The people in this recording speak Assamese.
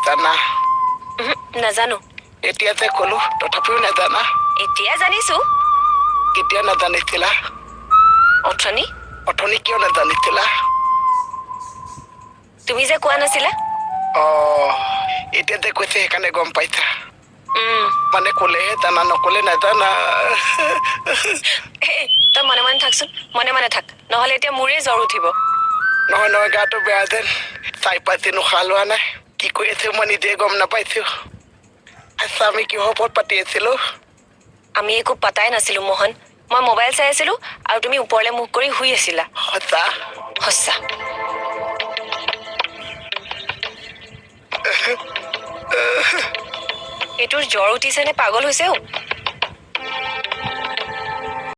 নাজানা নাজানো এতিয়া যে ক'লো তথাপিও নাজানা এতিয়া জানিছো কেতিয়া নাজানিছিলা অথনি অথনি কিয় নাজানিছিলা তুমি যে কোৱা নাছিলা এতিয়া যে কৈছে সেইকাৰণে গম পাইছা উম মানে ক'লেহে জানা নক'লে নাজানা তই মনে মনে থাকচোন মনে থাক নহ'লে এতিয়া মোৰে জ্বৰ উঠিব নহয় গাটো বেয়া যেন 4-5 দিন উশাহ লোৱা নাই কি কৰি আছে মই নিজে গম নাপাইছো আচ্ছা আমি কিহৰ ওপৰত পাতি আছিলো আমি একো পাতাই নাছিলো মোহন মই মোবাইল চাই আছিলো আৰু তুমি ওপৰলে মুখ কৰি শুই আছিলা সঁচা সঁচা এইটোৰ জ্বৰ উঠিছে নে পাগল হৈছে